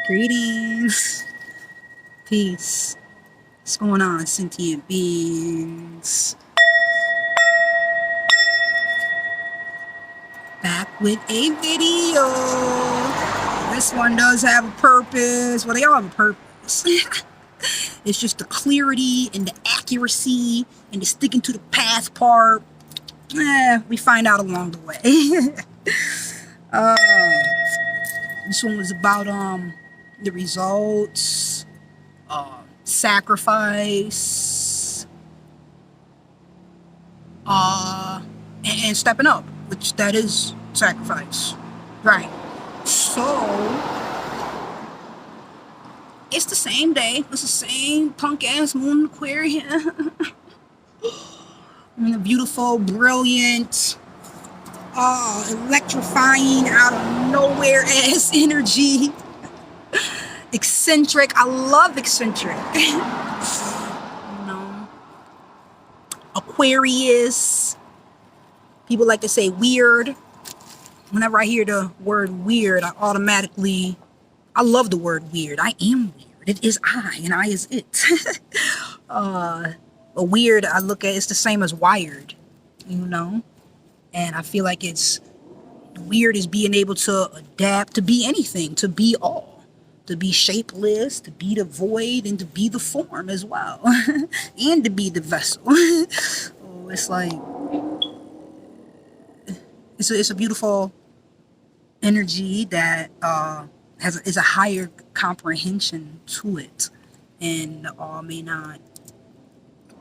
Greetings. Peace. What's going on, sentient beings? Back with a video. This one does have a purpose. Well, they all have a purpose. It's just the clarity and the accuracy and the sticking to the path part. We find out along the way. This one was about the results, sacrifice, and stepping up, which that is sacrifice, right? So it's the same day. It's the same punk ass moon Aquarium. And the beautiful, brilliant, electrifying, out of nowhere ass energy. Eccentric. I love eccentric. You know, Aquarius. People like to say weird. Whenever I hear the word weird, I love the word weird. I am weird. It is I, and I is it. A weird, I look at it's the same as wired, you know? And I feel like it's weird is being able to adapt to be anything, to be all, to be shapeless, to be the void, and to be the form as well, and to be the vessel. Oh, it's like it's a beautiful energy that is a higher comprehension to it, and all may not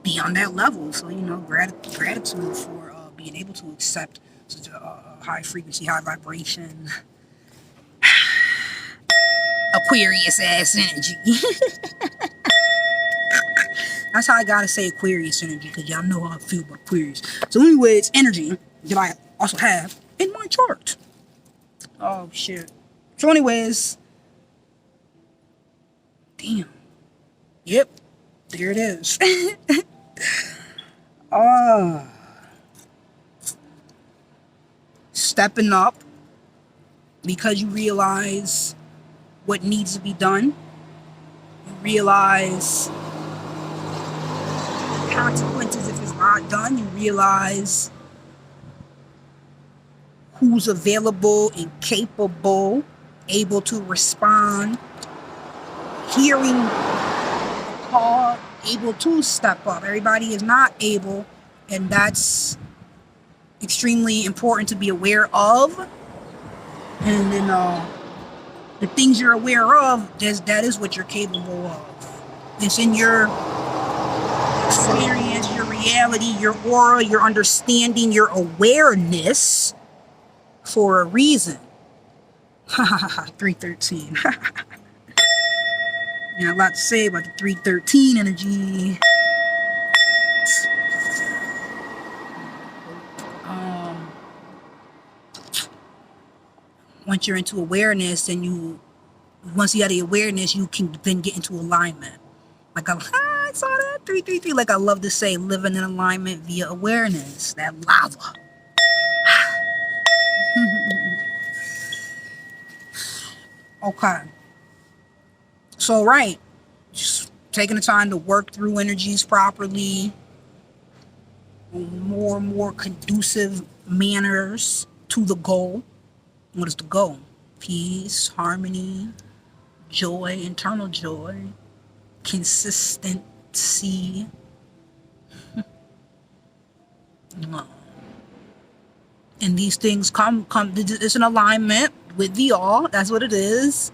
be on that level. So, you know, gratitude for being able to accept such a high frequency, high vibration, Aquarius ass energy. That's how I gotta say Aquarius energy, because y'all know how I feel about Aquarius. So anyway, it's energy that I also have in my chart. Oh shit. So anyways, damn. Yep, there it is. Stepping up because you realize what needs to be done. You realize consequences if it's not done. You realize who's available and capable, able to respond, hearing the call, able to step up. Everybody is not able, and that's extremely important to be aware of. And then the things you're aware of, that is what you're capable of. It's in your experience, your reality, your aura, your understanding, your awareness for a reason. 313. Yeah, a lot to say about the 313 energy. Once you're into awareness, and once you have the awareness, you can then get into alignment. Like I saw that 333. Like I love to say, living in alignment via awareness. That lava. Okay. So right, just taking the time to work through energies properly, more and more conducive manners to the goal. What is the goal? Peace, harmony, joy, internal joy, consistency. And these things come. It's an alignment with the all. That's what it is.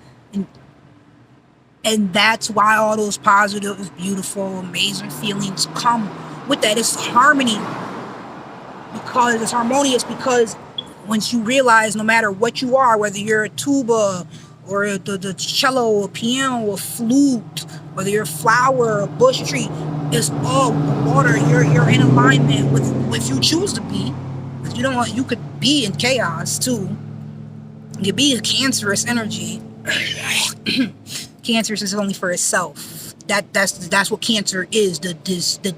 And that's why all those positive, beautiful, amazing feelings come with that. It's harmony, because it's harmonious, because once you realize no matter what you are, whether you're a tuba or the cello or piano or flute, whether you're a flower or a bush tree, it's all water. You're in alignment with if you choose to be. You could be in chaos too. You could be a cancerous energy. Cancerous is only for itself. That's what cancer is. The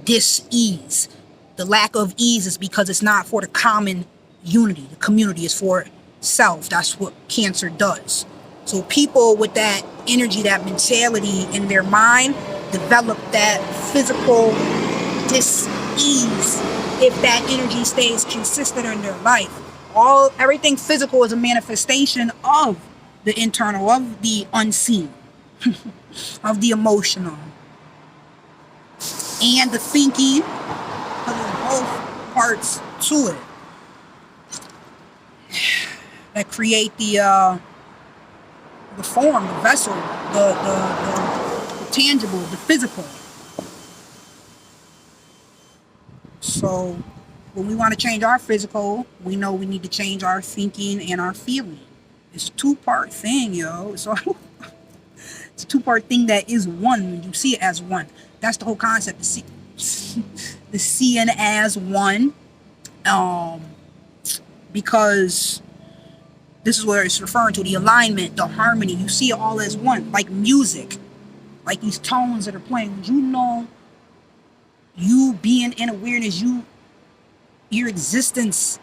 dis-ease, the lack of ease is because it's not for the common unity. The community is for self. That's what cancer does. So people with that energy, that mentality in their mind, develop that physical dis-ease if that energy stays consistent in their life. Everything physical is a manifestation of the internal, of the unseen, of the emotional, and the thinking. There's both parts to it that create the form, the vessel, the tangible, the physical. So when we want to change our physical, we know we need to change our thinking and our feeling. It's a two-part thing, yo. So it's a two-part thing that is one. You see it as one. That's the whole concept. The seeing as one. Because this is where it's referring to, the alignment, the harmony. You see it all as one, like music, like these tones that are playing. You know, you being in awareness, your existence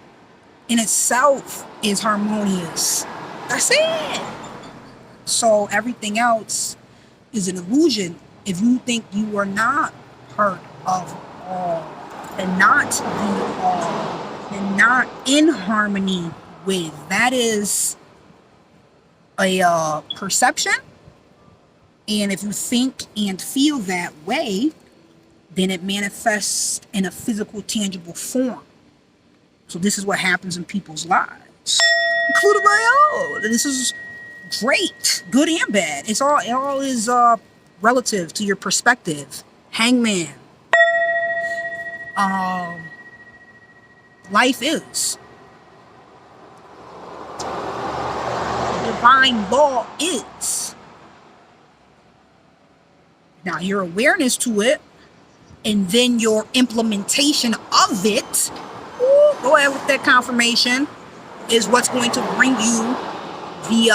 in itself is harmonious. That's it. So everything else is an illusion if you think you are not part of all and not the all and not in harmony with. That is a perception. And if you think and feel that way, then it manifests in a physical, tangible form. So this is what happens in people's lives, including my own. This is great, good and bad. It all is relative to your perspective. Hangman. Life is. Divine law is. Now your awareness to it, and then your implementation of it, go ahead with that confirmation, is what's going to bring you the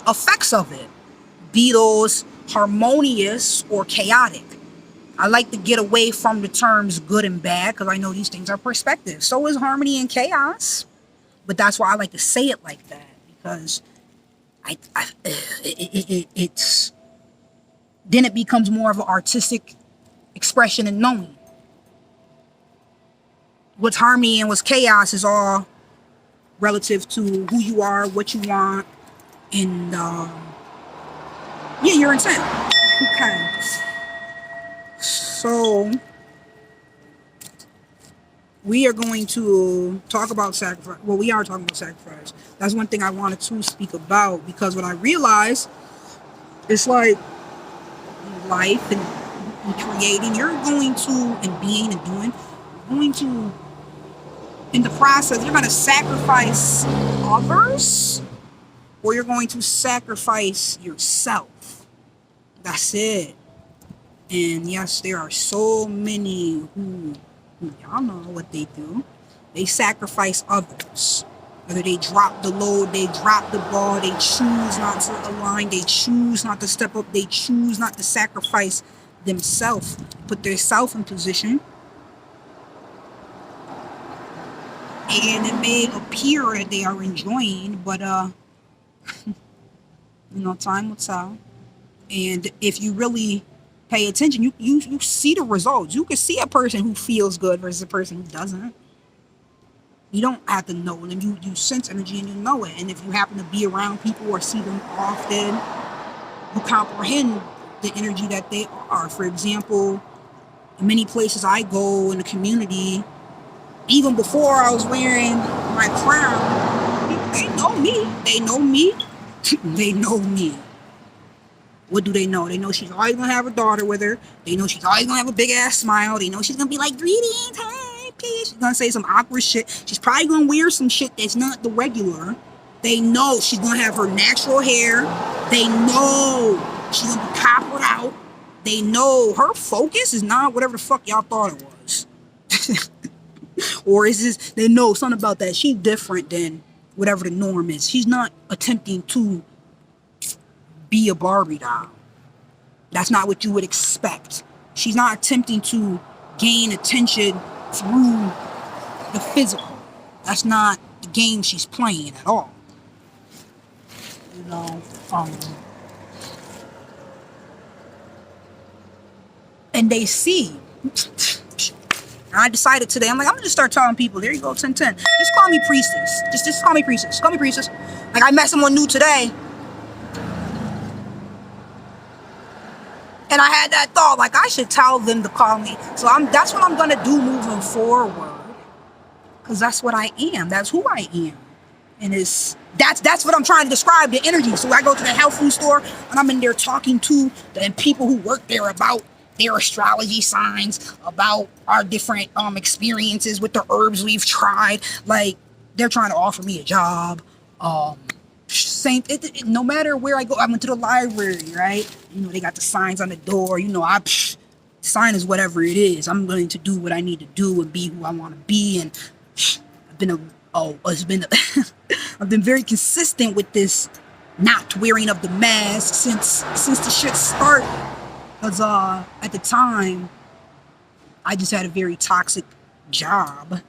effects of it, be those harmonious or chaotic. I like to get away from the terms good and bad because I know these things are perspective. So is harmony and chaos, but that's why I like to say it like that, because it's then it becomes more of an artistic expression and knowing. What's harmony and what's chaos is all relative to who you are, what you want, and your intent. Okay. So we are going to talk about sacrifice. Well, we are talking about sacrifice. That's one thing I wanted to speak about, because what I realized, it's like life and creating, you're going to, and being and doing, you're going to, in the process, you're going to sacrifice others, or you're going to sacrifice yourself. That's it. And yes, there are so many who y'all know what they do. They sacrifice others. Whether they drop the load, they drop the ball, they choose not to align, they choose not to step up, they choose not to sacrifice themselves, put their self in position. And it may appear that they are enjoying, but time will tell. And if you really pay attention, you see the results. You can see a person who feels good versus a person who doesn't. You don't have to know them. You sense energy and you know it. And if you happen to be around people or see them often, you comprehend the energy that they are. For example, in many places I go in the community, even before I was wearing my crown, they know me. They know me. They know me. What do they know? They know she's always going to have her daughter with her. They know she's always going to have a big ass smile. They know she's going to be like, greetings, hey, peace. She's going to say some awkward shit. She's probably going to wear some shit that's not the regular. They know she's going to have her natural hair. They know she's going to be coppered out. They know her focus is not whatever the fuck y'all thought it was. Or is this, they know something about that. She's different than whatever the norm is. She's not attempting to be a Barbie doll. That's not what you would expect. She's not attempting to gain attention through the physical. That's not the game she's playing at all. you know. Um, and they see. And I decided today, I'm like, I'm gonna just start telling people, there you go, 1010. Just call me priestess. Just call me priestess. Call me priestess. Like I met someone new today, and I had that thought, like I should tell them to call me. So that's what I'm gonna do moving forward. Cause that's what I am. That's who I am. And that's what I'm trying to describe, the energy. So I go to the health food store and I'm in there talking to the people who work there about their astrology signs, about our different experiences with the herbs we've tried. Like they're trying to offer me a job. Same. No matter where I go, I went to the library, right? You know, they got the signs on the door. You know, sign is whatever it is. I'm willing to do what I need to do and be who I want to be. And I've been very consistent with this not wearing of the mask since the shit started. Cause at the time, I just had a very toxic job,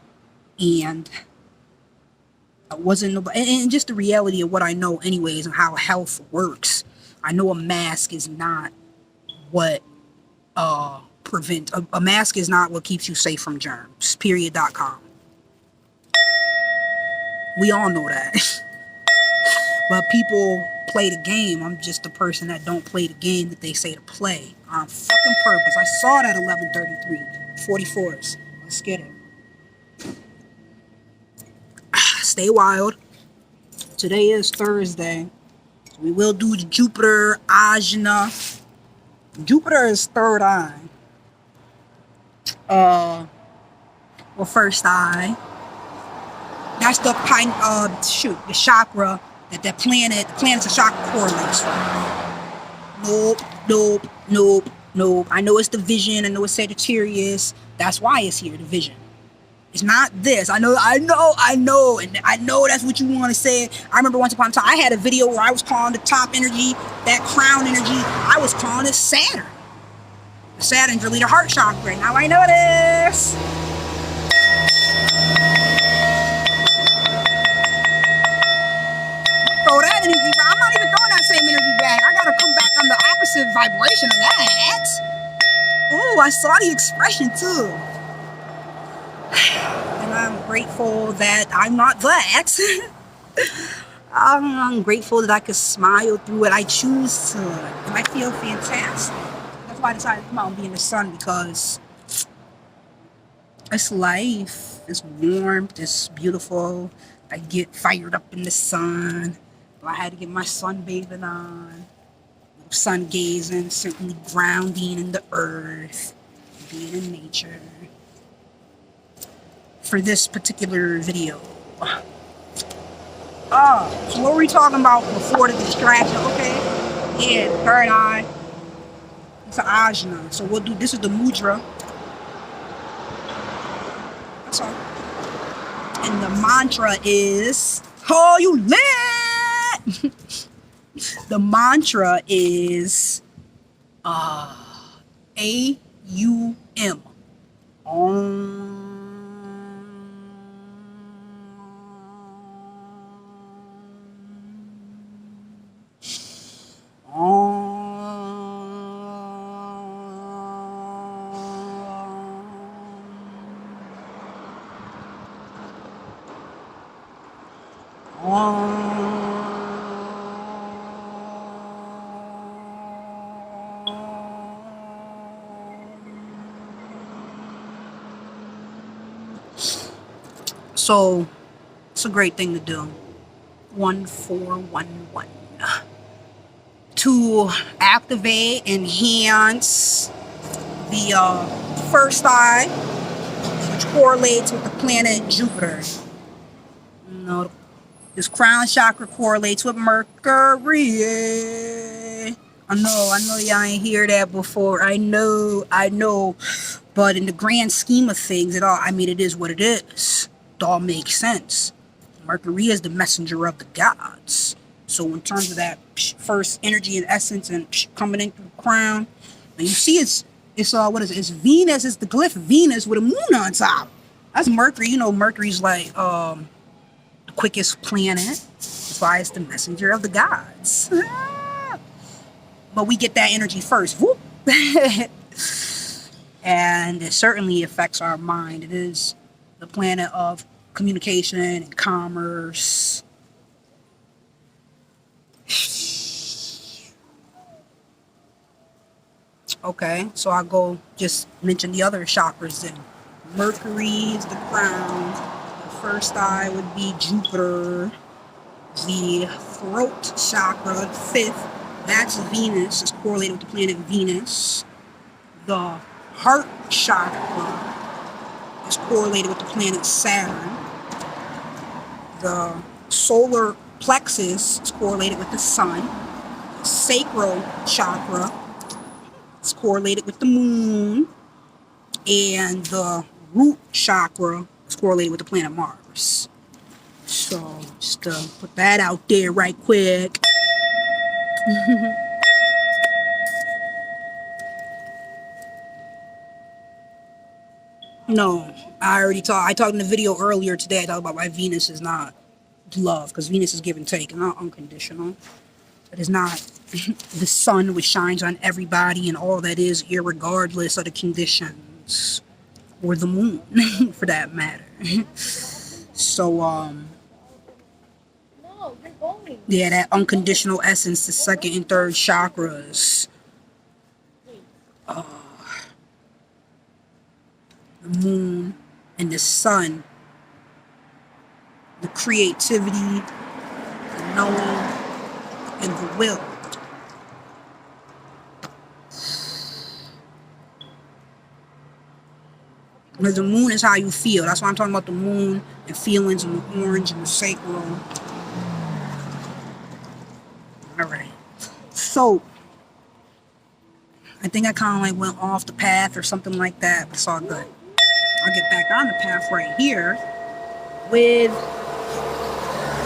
and I wasn't nobody. And just the reality of what I know, anyways, and how health works. I know a mask is not what a mask is not what keeps you safe from germs. Period.com. We all know that. But people play the game. I'm just the person that don't play the game that they say to play on fucking purpose. I saw that 11:33, 44s. Let's get it. Stay wild. Today is Thursday. So we will do the Jupiter Ajna. Jupiter is third eye. Well, first eye. That's the the chakra that the planet's a chakra correlates with. Nope. I know it's the vision. I know it's Sagittarius. That's why it's here, the vision. It's not this. I know. And I know that's what you want to say. I remember once upon a time, I had a video where I was calling the top energy, that crown energy, I was calling it Saturn. Saturn's really the heart chakra. Now I know this. Throw that energy back. I'm not even throwing that same energy back. I gotta come back on the opposite vibration of that. Oh, I saw the expression too. And I'm grateful that I'm not that. I'm grateful that I could smile through it. I choose to. And I feel fantastic. That's why I decided to come out and be in the sun, because it's life. It's warmth. It's beautiful. I get fired up in the sun. I had to get my sunbathing on. Sun gazing, certainly grounding in the earth, being in nature. For this particular video. So what were we talking about before the distraction? Okay. Yeah, the third eye. It's an ajna. So we'll do, this is the mudra. That's all. And the mantra is, oh, you lit! The mantra is A-U-M. So it's a great thing to do. 1411. To activate, enhance the first eye, which correlates with the planet Jupiter. You know, this crown chakra correlates with Mercury. I know y'all ain't hear that before. I know. But in the grand scheme of things, it is what it is. It all makes sense. Mercury is the messenger of the gods. So in terms of that first energy and essence and coming in through the crown, and you see it's what is it? It's Venus. It's the glyph Venus with a moon on top. That's Mercury. You know, Mercury's like the quickest planet. It's why it's the messenger of the gods. But we get that energy first. Whoop. And it certainly affects our mind. It is the planet of communication and commerce. Okay, so I'll go just mention the other chakras then. Mercury is the crown. The first eye would be Jupiter. The throat chakra, the fifth, that's Venus. It's correlated with the planet Venus. The heart chakra is correlated with the planet Saturn. The solar plexus is correlated with the sun. The sacral chakra is correlated with the moon. And the root chakra is correlated with the planet Mars. So just put that out there right quick. No, I talked in the video earlier today. I talked about why Venus is not love, because Venus is give and take and not unconditional. It is not the sun which shines on everybody and all that is, irregardless of the conditions, or the moon for that matter. So yeah, that unconditional essence, the second and third chakras, the moon and the sun, the creativity, the knowing, and the will. Because the moon is how you feel. That's why I'm talking about the moon and feelings and the orange and the sacral. Alright. So, I think I kind of like went off the path or something like that, but it's all good. I'll get back on the path right here with...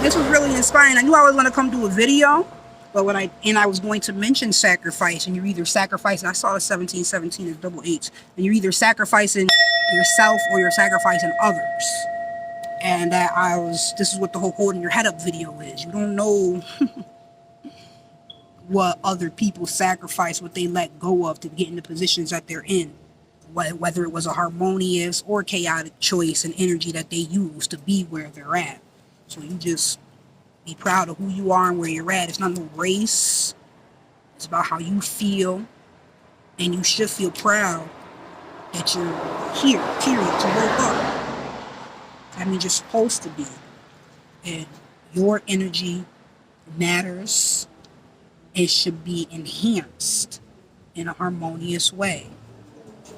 This was really inspiring. I knew I was going to come do a video, but I was going to mention sacrifice, and you're either sacrificing, I saw the 1717 as double eights, and you're either sacrificing yourself or you're sacrificing others. And this is what the whole holding your head up video is. You don't know what other people sacrifice, what they let go of to get in the positions that they're in. Whether it was a harmonious or chaotic choice and energy that they use to be where they're at. So you just be proud of who you are and where you're at. It's not no race. It's about how you feel. And you should feel proud that you're here, period, to woke up. That means you're supposed to be. And your energy matters. It should be enhanced in a harmonious way.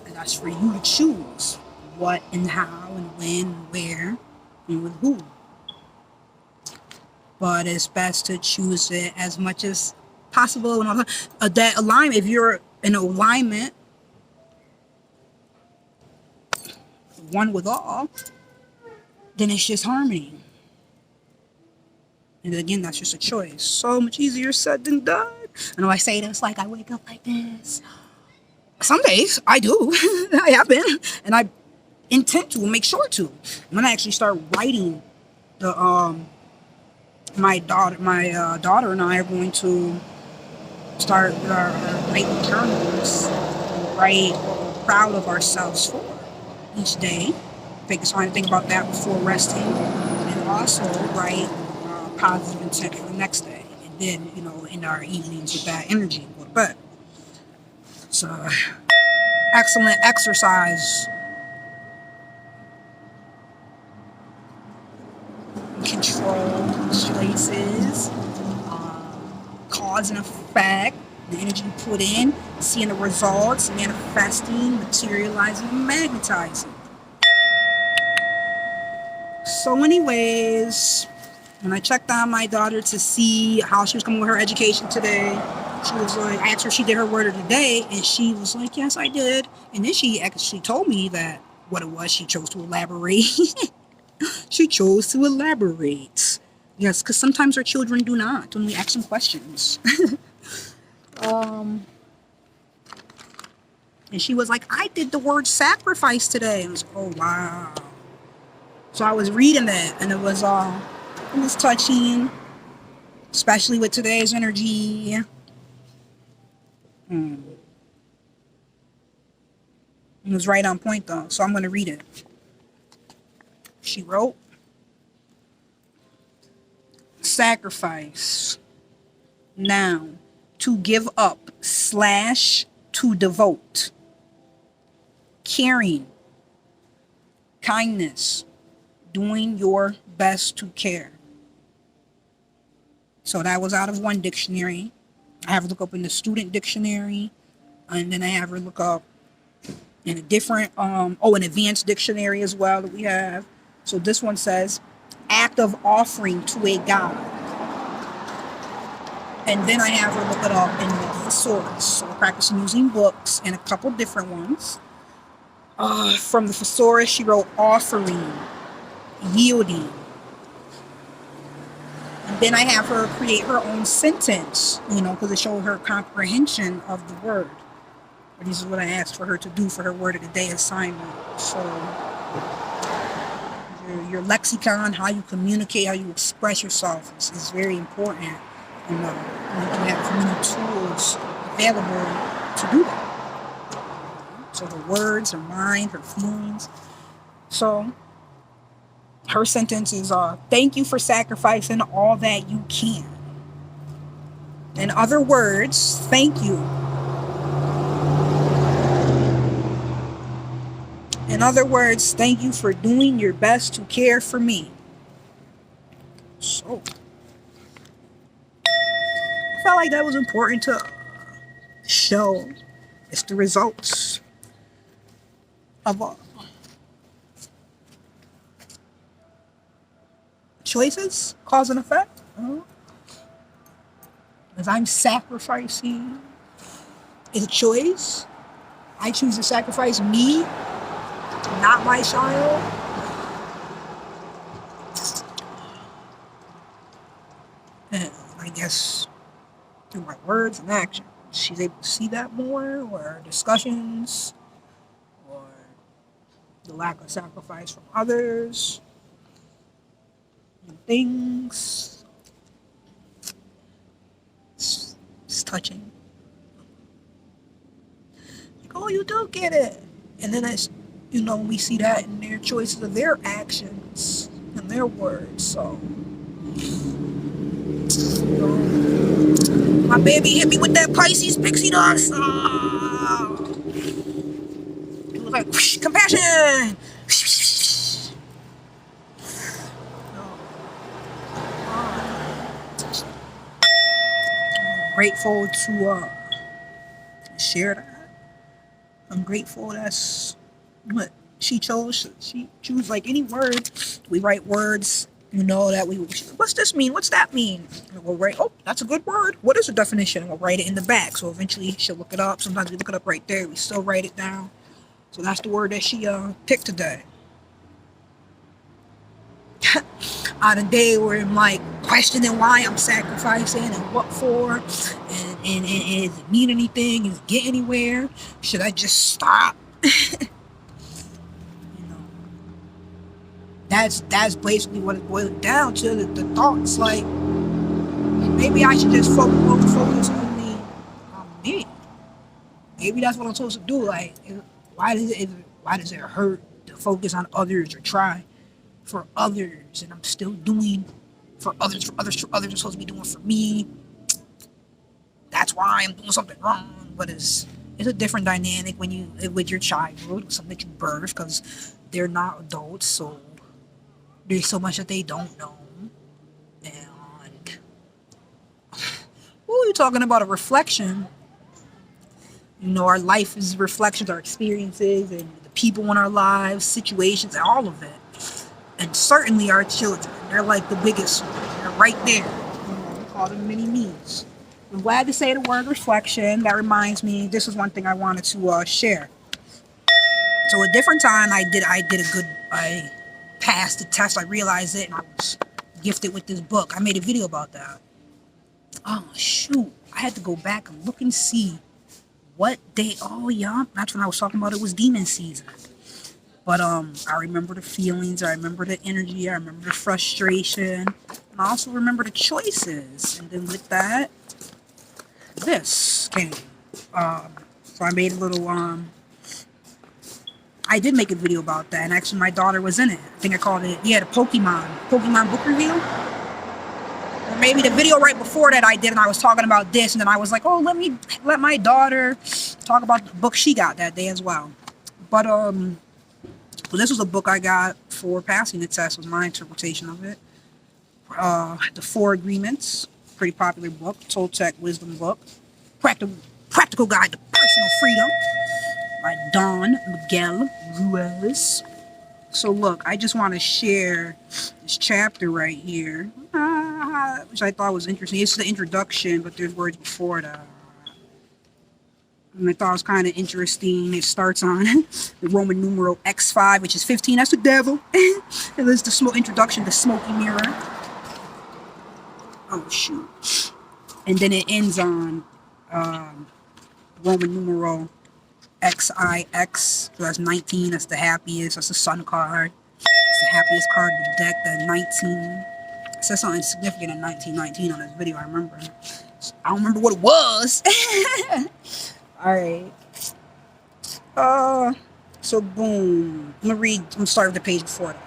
And that's for you to choose what and how and when and where and with who. But it's best to choose it as much as possible. That alignment, if you're in alignment, one with all, then it's just harmony. And again, that's just a choice. So much easier said than done. I know I say this like I wake up like this. Some days I do. I have been, and I intend to make sure to. I'm gonna actually start writing the my daughter and I are going to start our nightly journals and write what we're proud of ourselves for each day. Take some time to think about that before resting, and also write positive intent for the next day. And then, in our evenings with that energy, go to bed. So, excellent exercise. Control choices, cause and effect, the energy you put in, seeing the results, manifesting, materializing, and magnetizing. So anyways, when I checked on my daughter to see how she was coming with her education today, she was like, I asked her if she did her word of the day, and she was like, yes, I did. And then she actually told me that what it was, she chose to elaborate. She chose to elaborate. Yes, because sometimes our children do not when we ask them questions. And she was like, I did the word sacrifice today. And I was like, oh, wow. So I was reading that, and it was touching. especially with today's energy. It was right on point though, so I'm going to read it. She wrote, sacrifice, noun, to give up / to devote. Caring, kindness, doing your best to care. So that was out of one dictionary. I have her look up in the student dictionary, and then I have her look up in a different, an advanced dictionary as well that we have. So this one says, act of offering to a god. And then I have her look it up in the thesaurus. So we're practicing using books and a couple different ones. From the thesaurus, she wrote offering, yielding. And then I have her create her own sentence, because it showed her comprehension of the word. This is what I asked for her to do for her word of the day assignment. So your lexicon, how you communicate, how you express yourself is very important. You have many tools available to do that. So her words, her mind, her feelings. So her sentence is, thank you for sacrificing all that you can. In other words, thank you. In other words, thank you for doing your best to care for me. So, I felt like that was important to show. It's the results of choices, cause and effect. As I'm sacrificing, is a choice. I choose to sacrifice me, not my child. And I guess through my words and actions, she's able to see that more, or discussions, or the lack of sacrifice from others, and things. It's touching. Like, oh, you do get it. And then it's, we see that in their choices of their actions and their words. So, my baby hit me with that Pisces pixie dust. It was like, whoosh, compassion. I'm grateful to share that. I'm grateful that's what she chose. She chose like any word. We write words, that what's this mean? What's that mean? And we'll write, oh, that's a good word. What is the definition? And we'll write it in the back. So eventually she'll look it up. Sometimes we look it up right there. We still write it down. So that's the word that she picked today. On a day where I'm like questioning why I'm sacrificing and what for, and does it mean anything? Is it get anywhere? Should I just stop? That's basically what it boils down to. The thoughts, like, maybe I should just focus only on me. Maybe that's what I'm supposed to do. Like, why does it hurt to focus on others or try for others, and I'm still doing for others are supposed to be doing for me? That's why I'm doing something wrong. But it's a different dynamic when you with your child, something that you birth, because they're not adults, so there's so much that they don't know. And you're talking about a reflection. Our life is reflections, our experiences, and the people in our lives, situations, and all of it. And certainly our children. They're like the biggest one. They're right there. We call them mini me's. I'm glad to say the word reflection. That reminds me, this is one thing I wanted to share. So a different time I passed the test. I realized it, and I was gifted with this book. I made a video about that. Oh shoot, I had to go back and look and see what day. Oh yeah, that's when I was talking about it was demon season. But I remember the feelings, I remember the energy, I remember the frustration, and I also remember the choices. And then with that, this came. So I made a little I did make a video about that, and actually my daughter was in it. I think I called it, yeah, the Pokemon book review. Or maybe the video right before that I did, and I was talking about this, and then I was like, oh, let my daughter talk about the book she got that day as well. But this was a book I got for passing the test, was my interpretation of it. The Four Agreements, pretty popular book, Toltec wisdom book. Practical Guide to Personal Freedom by Don Miguel Ruiz. So look, I just want to share this chapter right here, which I thought was interesting. It's the introduction, but there's words before that. And I thought it was kind of interesting. It starts on the Roman numeral X5, which is 15. That's the devil. And there's the introduction to Smoky Mirror. Oh, shoot. And then it ends on Roman numeral XIX. So that's 19. That's the happiest. That's the sun card. It's the happiest card in the deck. The 19. It says something significant in 1919 on this video. I remember. I don't remember what it was. Alright. So boom. I'm gonna start with the page before that.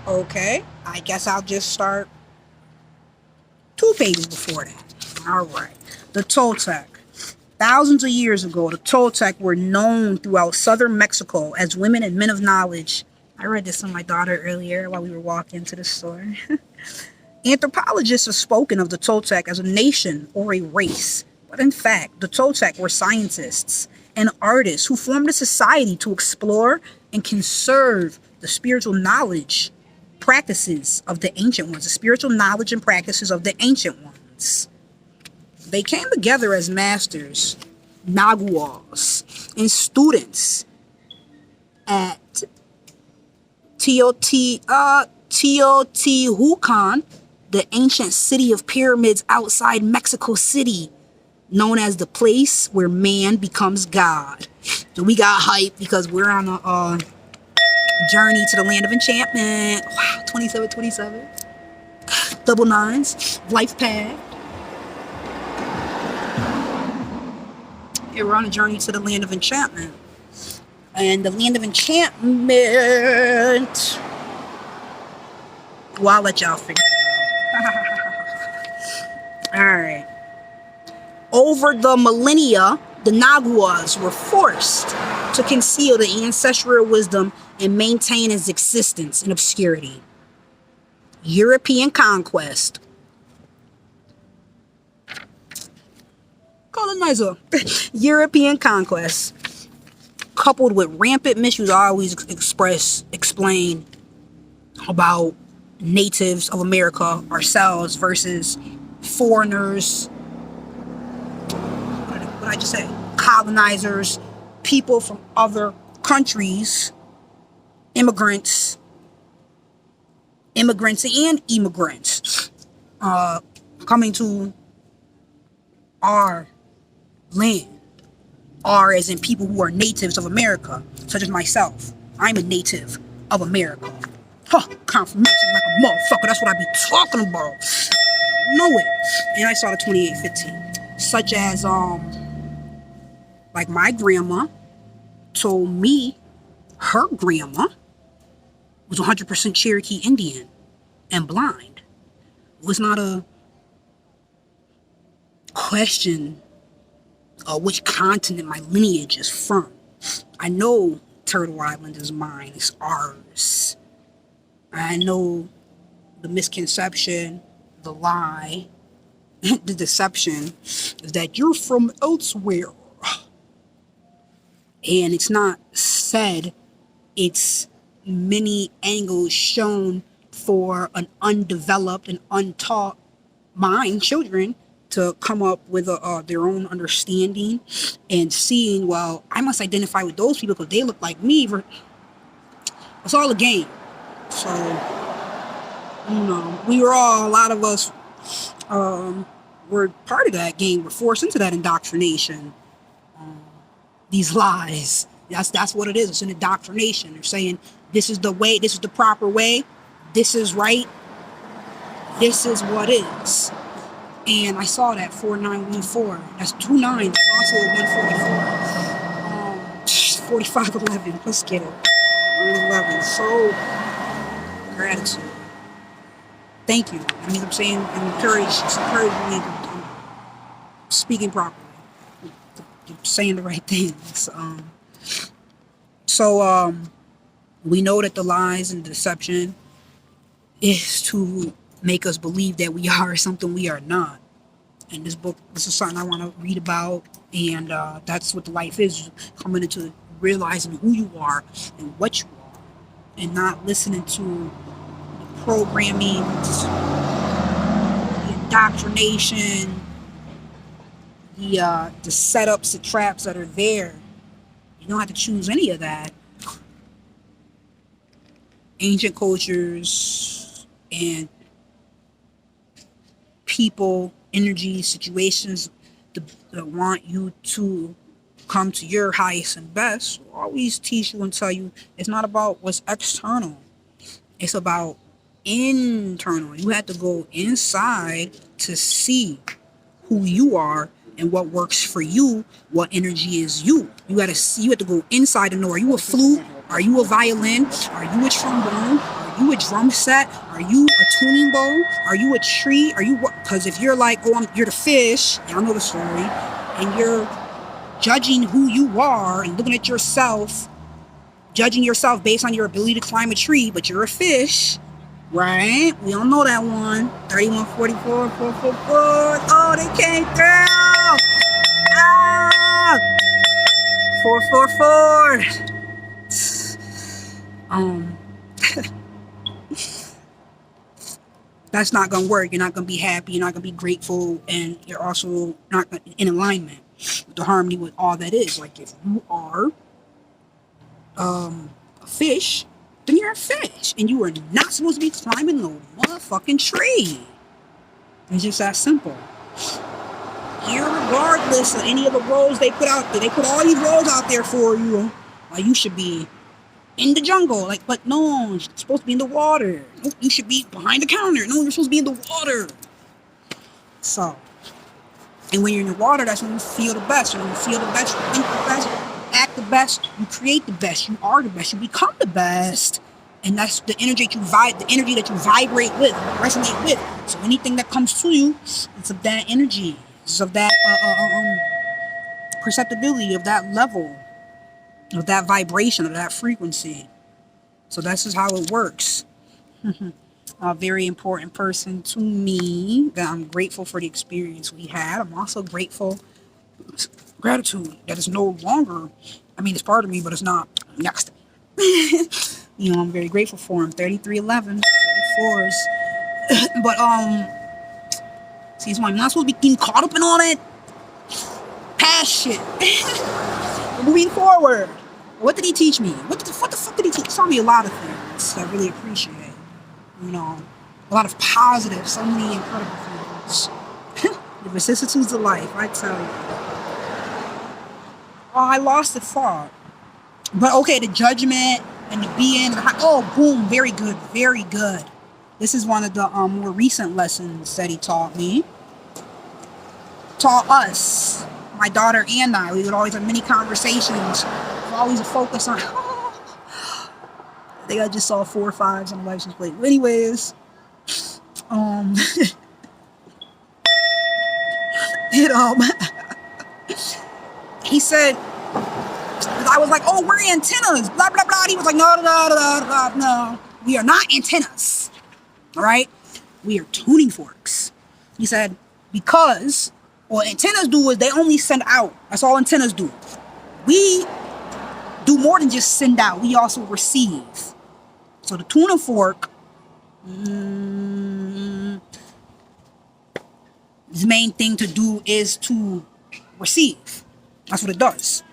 Okay. I guess I'll just start 2 pages before that. Alright. The Toltec. Thousands of years ago, the Toltec were known throughout southern Mexico as women and men of knowledge. I read this to my daughter earlier while we were walking to the store. Anthropologists have spoken of the Toltec as a nation or a race, but in fact, the Toltec were scientists and artists who formed a society to explore and conserve the spiritual knowledge practices of the ancient ones, the spiritual knowledge and practices of the ancient ones. They came together as masters, naguals, and students at Teotihuacan, the ancient city of pyramids outside Mexico City, known as the place where man becomes God. So we got hype because we're on a journey to the land of enchantment. Wow, 27. Double nines, life path. Yeah, we're on a journey to the land of enchantment. And the land of enchantment, well, I'll let y'all figure it out. Alright. Over the millennia, the Naguas were forced to conceal the ancestral wisdom and maintain its existence in obscurity. European conquest. Colonizer. European conquest, coupled with rampant misuse, I always explain about natives of America, ourselves, versus foreigners. What did I just say? Colonizers, people from other countries, immigrants and immigrants coming to our land. R as in people who are natives of America, such as myself. I'm a native of America. Huh, confirmation like a motherfucker. That's what I be talking about. Know it. And I saw the 2815. Such as, like my grandma told me her grandma was 100% Cherokee Indian and blind. It was not a question which continent my lineage is from. I know Turtle Island is mine. It's ours. I know the misconception, the lie, the deception is that you're from elsewhere. And it's not said. It's many angles shown for an undeveloped and untaught mind, children, to come up with their own understanding and seeing, well, I must identify with those people because they look like me. It's all a game. So, you know, a lot of us were part of that game. We're forced into that indoctrination. these lies. That's what it is. It's an indoctrination. They're saying this is the way, this is the proper way, this is right, this is what is. And I saw that 4914. That's 29. That's also a 144. 4511. Let's get it. 111. So gratitude. Thank you. I mean, I'm saying, it's encouraging me to speaking properly, saying the right things. So we know that the lies and deception is to make us believe that we are something we are not. And this book, this is something I want to read about, and that's what the life is: coming into realizing who you are and what you are, and not listening to the programming, the indoctrination, the setups, the traps that are there. You don't have to choose any of that. Ancient cultures and people, energy, situations that want you to come to your highest and best will always teach you and tell you it's not about what's external. It's about internal. You have to go inside to see who you are and what works for you, what energy is you. You gotta see, you have to go inside to know, are you a flute? Are you a violin? Are you a trombone? Are you a drum set? Are you a tuning bowl? Are you a tree? Are you what? Because if you're like, you're the fish, y'all know the story, and you're judging who you are and looking at yourself, judging yourself based on your ability to climb a tree, but you're a fish, right? We all know that one. 3144, 444. Oh, they came through. Ah, 444. That's not gonna work. You're not gonna be happy. You're not gonna be grateful, and you're also not in alignment with the harmony with all that is. Like if you are a fish, then you're a fish, and you are not supposed to be climbing no motherfucking tree. It's just that simple. Irregardless of any of the roles they put out there, they put all these roles out there for you. Like you should be in the jungle, like, but no, you're supposed to be in the water. No, you should be behind the counter. No, you're supposed to be in the water. So, and when you're in the water, that's when you feel the best. When you feel the best, you think the best, act the best, you create the best, you are the best, you become the best. And that's the energy that you vibrate with, resonate with. So anything that comes to you, it's of that energy, it's of that perceptibility, of that level, of that vibration, of that frequency. So this is how it works. A very important person to me, that I'm grateful for the experience we had. I'm also grateful, gratitude that is no longer, I mean, it's part of me, but it's not next to me. You know, I'm very grateful for him. 3311, 44s. But see, I'm not supposed to be getting caught up in all that past shit. Moving forward. What did he teach me? What the fuck did he teach? He taught me a lot of things I really appreciate. You know, a lot of positive, so many incredible things. The vicissitudes of life, I tell you. Oh, I lost the thought. But okay, the judgment and the being. Oh, boom, very good, very good. This is one of the more recent lessons that he taught me. Taught us, my daughter and I. We would always have many conversations. Always a focus on. I think I just saw 4 5s on the license plate. Anyways, he said, I was like, oh, we're antennas, blah blah blah. He was like, no, we are not antennas. All right, we are tuning forks. He said, because what antennas do is they only send out. That's all antennas do. We do more than just send out. We also receive. So the tuning fork, his main thing to do is to receive. That's what it does.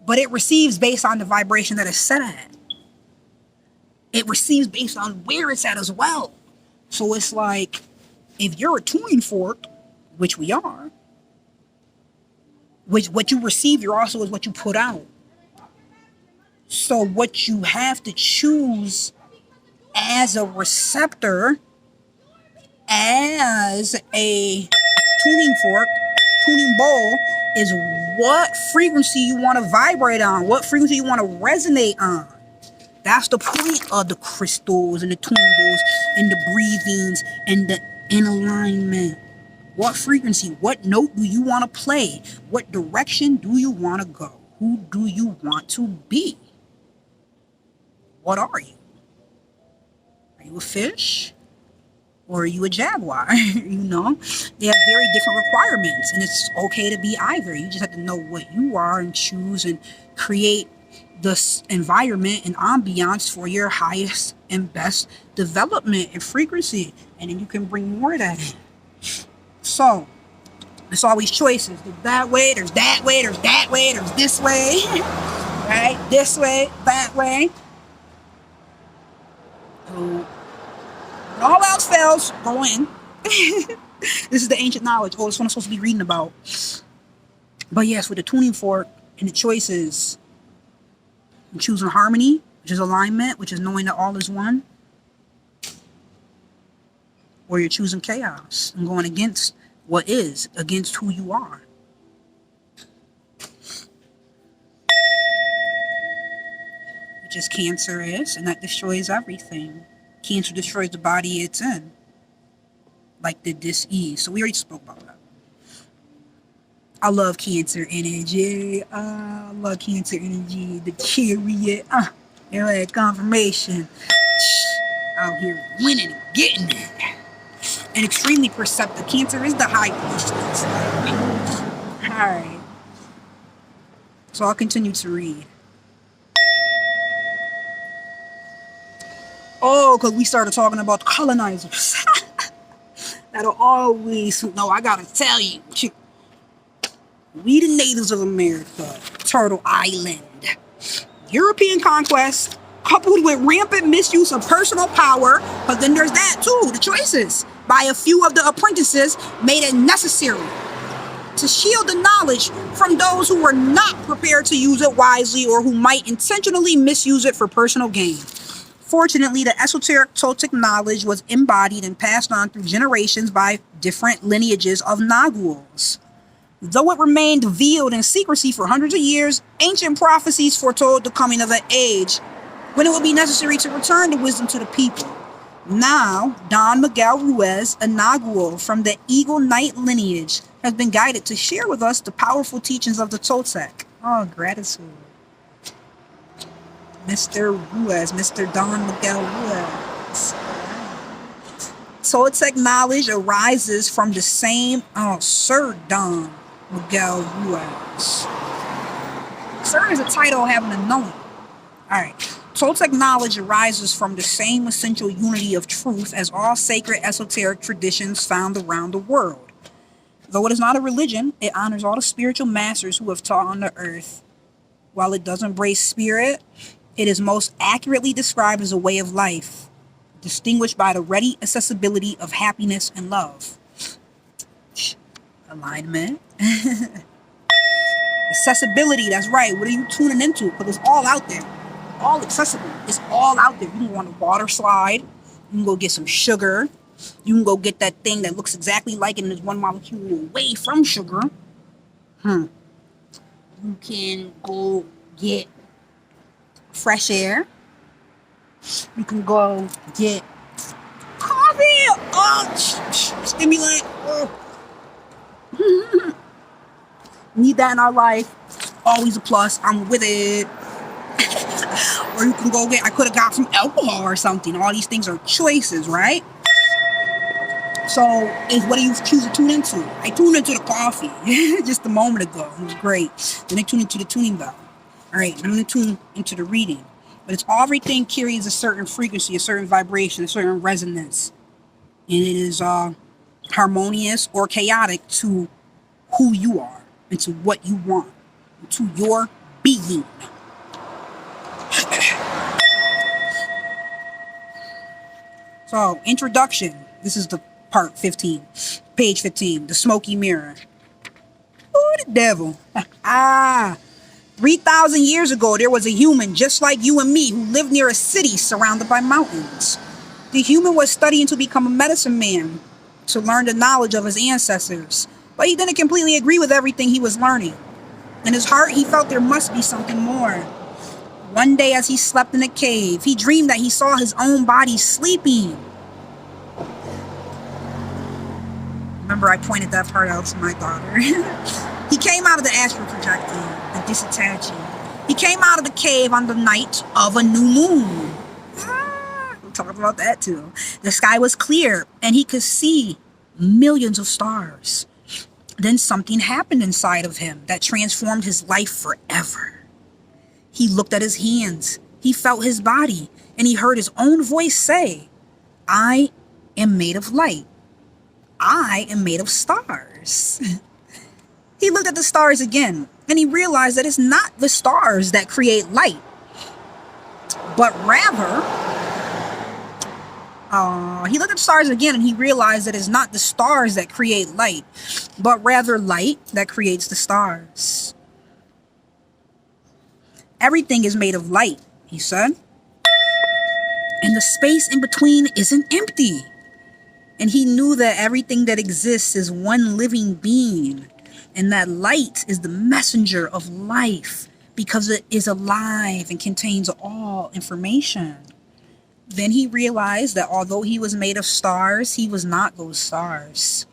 But it receives based on the vibration that it's set at. It receives based on where it's at as well. So it's like, if you're a tuning fork, which we are, Which what you receive, you're also is what you put out. So what you have to choose as a receptor, as a tuning fork, tuning bowl, is what frequency you want to vibrate on, what frequency you want to resonate on. That's the point of the crystals and the tuning bowls and the breathings and the in alignment. What frequency, what note do you want to play? What direction do you want to go? Who do you want to be? What are you? Are you a fish? Or are you a jaguar? You know, they have very different requirements, and it's okay to be either. You just have to know what you are and choose and create this environment and ambiance for your highest and best development and frequency, and then you can bring more of that in. So it's always choices. There's that way, there's that way, there's that way, there's this way, right? This way, that way. So, when all else fails, go in. This is the ancient knowledge. Oh, it's what I'm supposed to be reading about. But yes, with the tuning fork and the choices, I'm choosing harmony, which is alignment, which is knowing that all is one. Or you're choosing chaos and going against what is, against who you are. Which is Cancer is, and that destroys everything. Cancer destroys the body it's in. Like the dis-ease. So we already spoke about that. I love Cancer energy. I love Cancer energy. The chariot. You're like confirmation. Out here winning and getting it. And extremely perceptive. Cancer is the high priestess. Alright. So I'll continue to read. Oh, because we started talking about colonizers. That'll always... No, I gotta tell you. We the natives of America. Turtle Island. European conquest coupled with rampant misuse of personal power, but then there's that too, the choices by a few of the apprentices made it necessary to shield the knowledge from those who were not prepared to use it wisely or who might intentionally misuse it for personal gain. Fortunately, the esoteric Toltec knowledge was embodied and passed on through generations by different lineages of Naguals. Though it remained veiled in secrecy for hundreds of years, ancient prophecies foretold the coming of an age when it would be necessary to return the wisdom to the people. Now, Don Miguel Ruiz, a Nagual from the Eagle Knight lineage, has been guided to share with us the powerful teachings of the Toltec. Oh, gratitude. Mr. Ruiz, Mr. Don Miguel Ruiz. Toltec knowledge arises from the same, Sir Don Miguel Ruiz. Sir is a title having a knowing. Alright. Toltec knowledge arises from the same essential unity of truth as all sacred esoteric traditions found around the world. Though it is not a religion, it honors all the spiritual masters who have taught on the earth. While it does embrace spirit, it is most accurately described as a way of life, distinguished by the ready accessibility of happiness and love. Alignment. Accessibility, that's right. What are you tuning into? Because it's all out there. All accessible. It's all out there. You can go on a water slide. You can go get some sugar. You can go get that thing that looks exactly like it and is one molecule away from sugar. You can go get fresh air. You can go get coffee. Stimulant. Need that in our life. Always a plus. I'm with it. Or you can go get, I could have got some alcohol or something. All these things are choices, right? So, what do you choose to tune into? I tuned into the coffee just a moment ago. It was great. Then I tuned into the tuning bell. All right, I'm going to tune into the reading. But it's everything carries a certain frequency, a certain vibration, a certain resonance. And it is harmonious or chaotic to who you are and to what you want, and to your being. So, introduction. This is the part 15, page 15, the smoky mirror. Ooh, Devil. Ah. 3,000 years ago, there was a human just like you and me who lived near a city surrounded by mountains. The human was studying to become a medicine man, to learn the knowledge of his ancestors, but he didn't completely agree with everything he was learning. In his heart, he felt there must be something more. One day, as he slept in a cave, he dreamed that he saw his own body sleeping. Remember, I pointed that part out to my daughter. He came out of the astral projecting and disattaching. He came out of the cave on the night of a new moon. We'll talk about that too. The sky was clear and he could see millions of stars. Then something happened inside of him that transformed his life forever. He looked at his hands, he felt his body, and he heard his own voice say, "I am made of light. I am made of stars." He looked at the stars again, and he realized that it's not the stars that create light, but rather, he looked at the stars again, and he realized that it's not the stars that create light, but rather light that creates the stars. Everything is made of light, he said, and the space in between isn't empty. And he knew that everything that exists is one living being, and that light is the messenger of life because it is alive and contains all information. Then he realized that although he was made of stars, he was not those stars.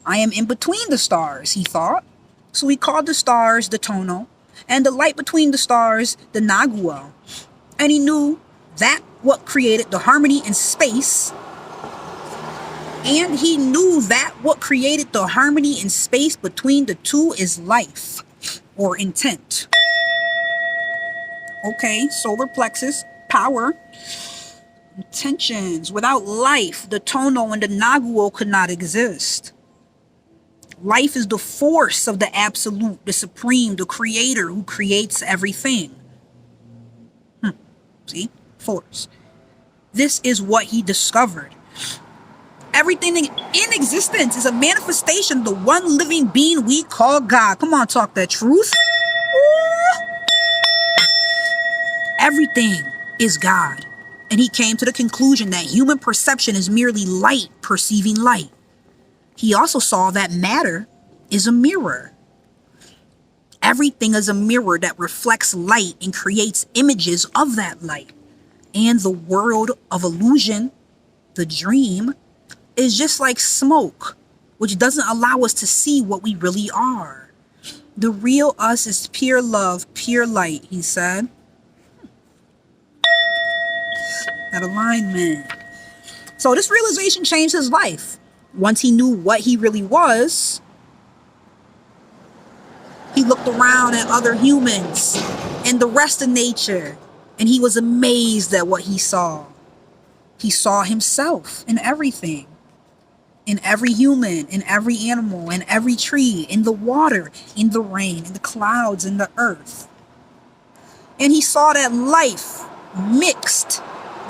I am in between the stars, he thought. So he called the stars the Tono, and the light between the stars the Nagual. And he knew that what created the harmony in space. And he knew that what created the harmony in space between the two is life, or intent. Okay, solar plexus, power, intentions. Without life, the Tono and the Nagual could not exist. Life is the force of the absolute, the supreme, the creator who creates everything. See? Force. This is what he discovered. Everything in existence is a manifestation of the one living being we call God. Come on, talk that truth. Everything is God. And he came to the conclusion that human perception is merely light perceiving light. He also saw that matter is a mirror. Everything is a mirror that reflects light and creates images of that light. And the world of illusion, the dream, is just like smoke, which doesn't allow us to see what we really are. The real us is pure love, pure light, he said. That alignment. So this realization changed his life. Once he knew what he really was, he looked around at other humans and the rest of nature, and he was amazed at what he saw. He saw himself in everything. In every human, in every animal, in every tree, in the water, in the rain, in the clouds, in the earth. And he saw that life mixed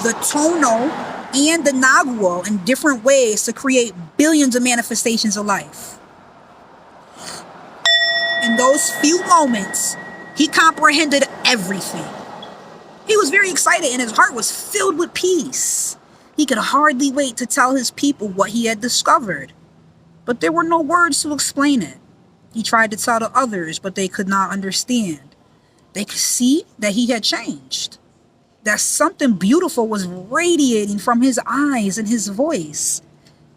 the Tono and the Nagual in different ways to create billions of manifestations of life. In those few moments, he comprehended everything. He was very excited and his heart was filled with peace. He could hardly wait to tell his people what he had discovered. But there were no words to explain it. He tried to tell the others, but they could not understand. They could see that he had changed. That something beautiful was radiating from his eyes and his voice.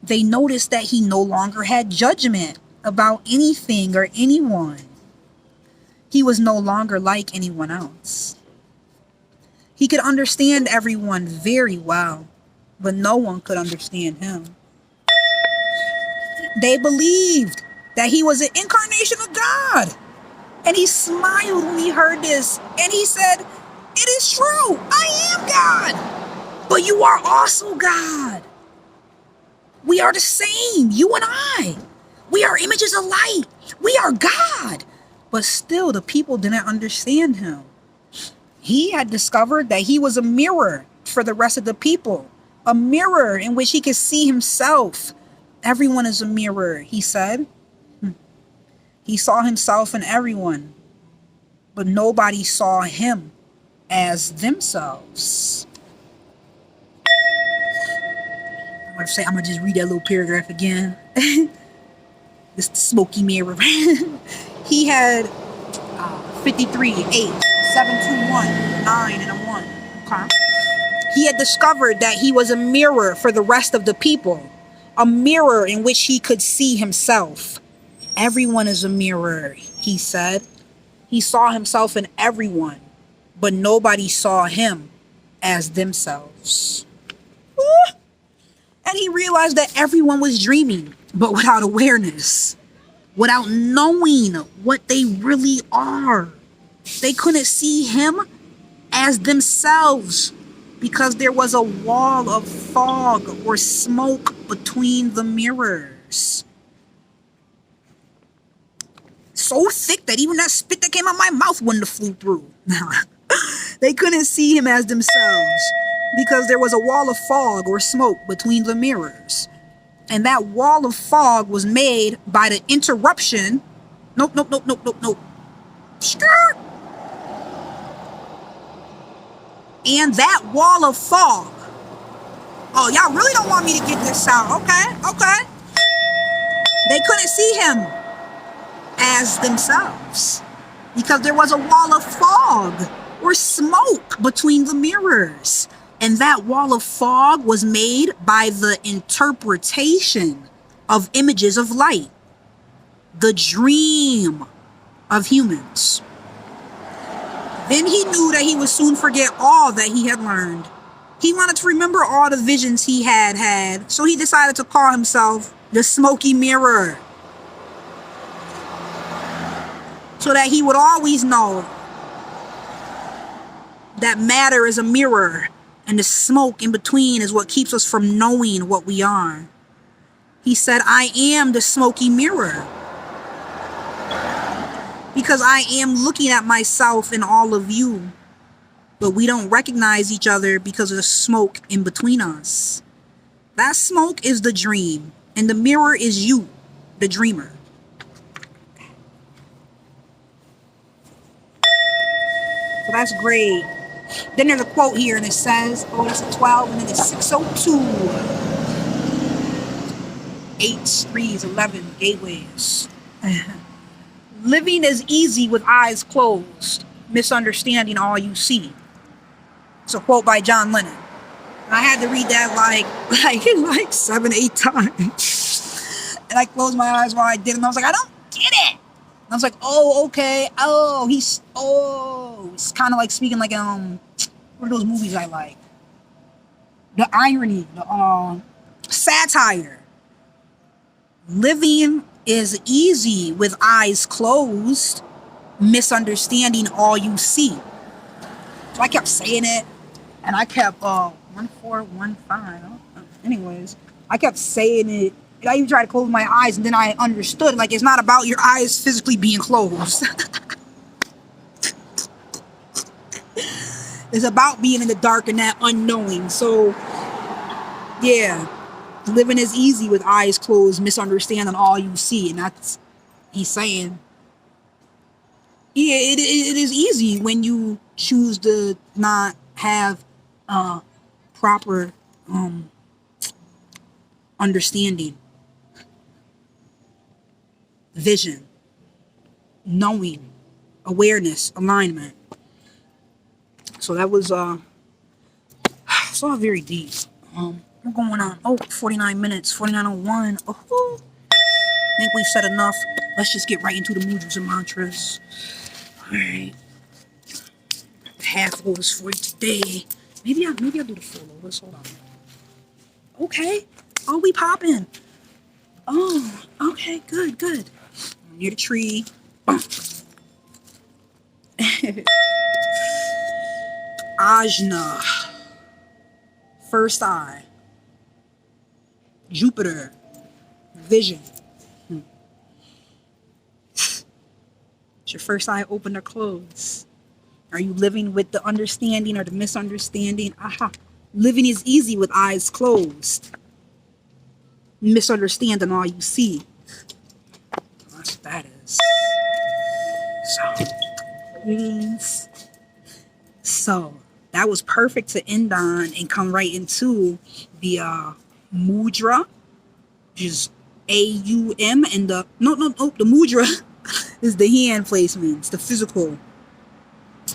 They noticed that he no longer had judgment about anything or anyone. He was no longer like anyone else. He could understand everyone very well, but no one could understand him. They believed that he was an incarnation of God. And he smiled when he heard this, and he said, "It is true, I am God, but you are also God. We are the same, you and I. We are images of light. We are God." But still, the people didn't understand him. He had discovered that he was a mirror for the rest of the people, a mirror in which he could see himself. Everyone is a mirror, he said. He saw himself in everyone, but nobody saw him as themselves. I'm gonna just read that little paragraph again. This smoky mirror. He had 53, 8, 7, 2, 1, 9, and a 1. Okay. He had discovered that he was a mirror for the rest of the people, a mirror in which he could see himself. Everyone is a mirror, he said. He saw himself in everyone, but nobody saw him as themselves. Ooh. And he realized that everyone was dreaming, but without awareness, without knowing what they really are. They couldn't see him as themselves because there was a wall of fog or smoke between the mirrors. So thick that even that spit that came out my mouth wouldn't have flew through. They couldn't see him as themselves because there was a wall of fog or smoke between the mirrors. And that wall of fog was made by the interruption. Nope. Skirt. And that wall of fog. Oh, y'all really don't want me to get this out. Okay. They couldn't see him as themselves because there was a wall of fog or smoke between the mirrors. And that wall of fog was made by the interpretation of images of light, the dream of humans. Then he knew that he would soon forget all that he had learned. He wanted to remember all the visions he had, so he decided to call himself the Smoky Mirror, so that he would always know that matter is a mirror, and the smoke in between is what keeps us from knowing what we are. He said, I am the smoky mirror. Because I am looking at myself and all of you. But we don't recognize each other because of the smoke in between us. That smoke is the dream. And the mirror is you, the dreamer. So that's great. Then there's a quote here, and it says, oh, it's a 12, and then it's 602. 8 streets, 11 gateways. Living is easy with eyes closed, misunderstanding all you see. It's a quote by John Lennon. And I had to read that like 7, 8 times. And I closed my eyes while I did it, and I was like, I don't get it. I was like, oh, okay. It's kind of like speaking like, what are those movies I like? The irony, the satire. Living is easy with eyes closed, misunderstanding all you see. So I kept saying it, and I kept, 1415. Anyways, I kept saying it. And I even tried to close my eyes, and then I understood, like, it's not about your eyes physically being closed. It's about being in the dark and that unknowing. So, yeah, living is easy with eyes closed, misunderstanding all you see. And that's, he's saying, yeah, it is easy when you choose to not have proper understanding, vision, knowing, awareness, alignment. So that was it's all very deep. We're going on 49 minutes, 49:01. Oh, I think we've said enough. Let's just get right into the mudras and mantras. Alright. Half overs for you today. Maybe I'll do the full overs. Hold on. Okay. Oh, we popping. Oh, okay, good. Near the tree. Ajna. First eye. Jupiter. Vision. Is your first eye open or closed? Are you living with the understanding or the misunderstanding? Aha. Living is easy with eyes closed. Misunderstanding all you see. That's what that is. So, greetings. So that was perfect to end on and come right into the mudra, which is AUM, and the the mudra is the hand placements, the physical,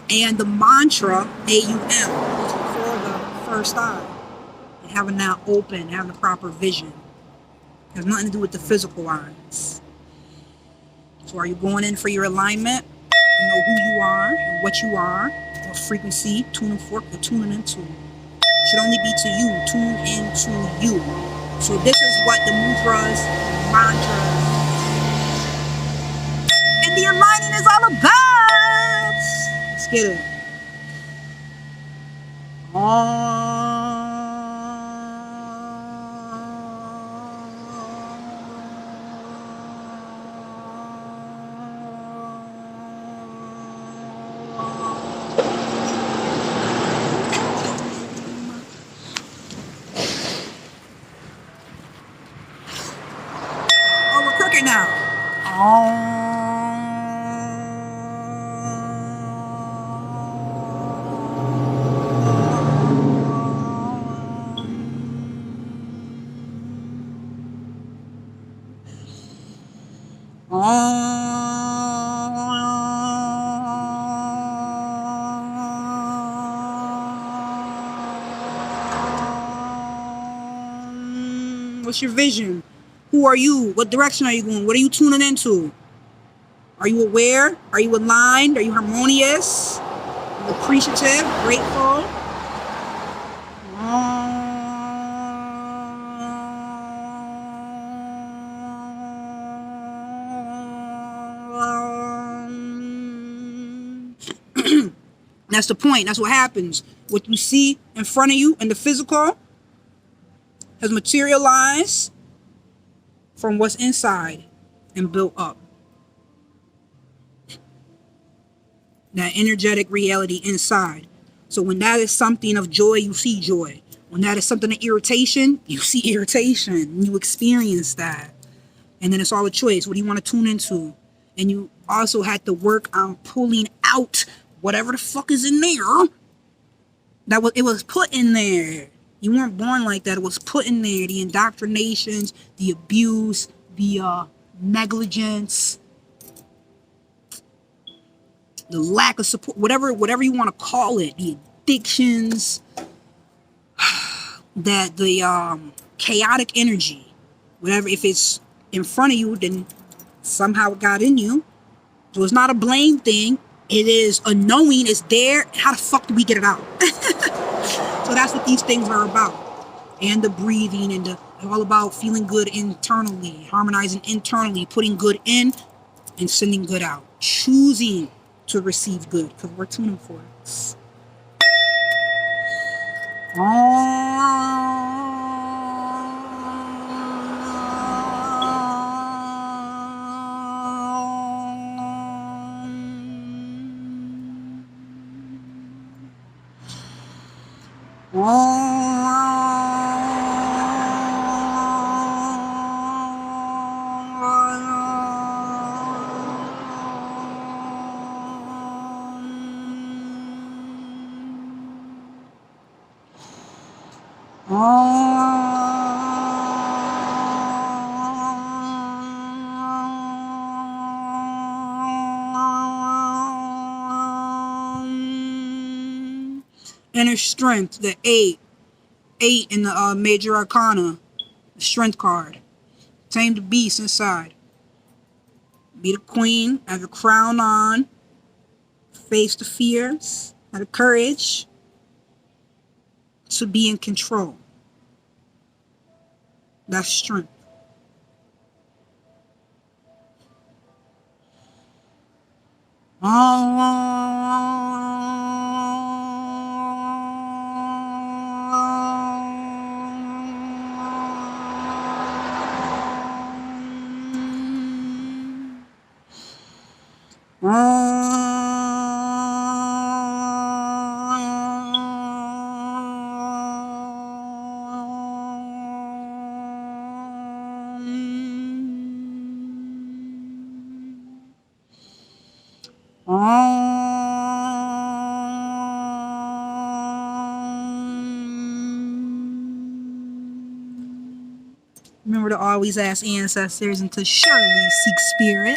and the mantra AUM for the first eye, and having that open, having the proper vision. It has nothing to do with the physical eyes. So are you going in for your alignment? You know who you are and what you are, what frequency, tuning fork, you're tuning into. It should only be to you. Tune into you. So this is what the mudras, mantras, and the aligning is all about. Let's get it. Oh, we're cooking now. What's your vision? Who are you? What direction are you going? What are you tuning into? Are you aware? Are you aligned? Are you harmonious? Are you appreciative? Grateful? That's the point. That's what happens. What you see in front of you in the physical has materialized from what's inside and built up. That energetic reality inside. So when that is something of joy, you see joy. When that is something of irritation, you see irritation. You experience that. And then it's all a choice. What do you want to tune into? And you also had to work on pulling out whatever the fuck is in there. It was put in there. You weren't born like that. It was put in there. The indoctrinations, the abuse, the negligence, the lack of support, whatever you want to call it, the addictions, that the chaotic energy, whatever. If it's in front of you, then somehow it got in you. So it's not a blame thing. It is a knowing it's there. How the fuck do we get it out? So that's what these things are about. And the breathing and all about feeling good internally, harmonizing internally, putting good in and sending good out. Choosing to receive good because we're tuning for it. Inner strength, the eight in the major arcana, the strength card. Tame the beast inside. Be the queen, have your crown on, face the fears, have the courage to be in control. That's strength. Remember to always ask ancestors and to surely seek spirit.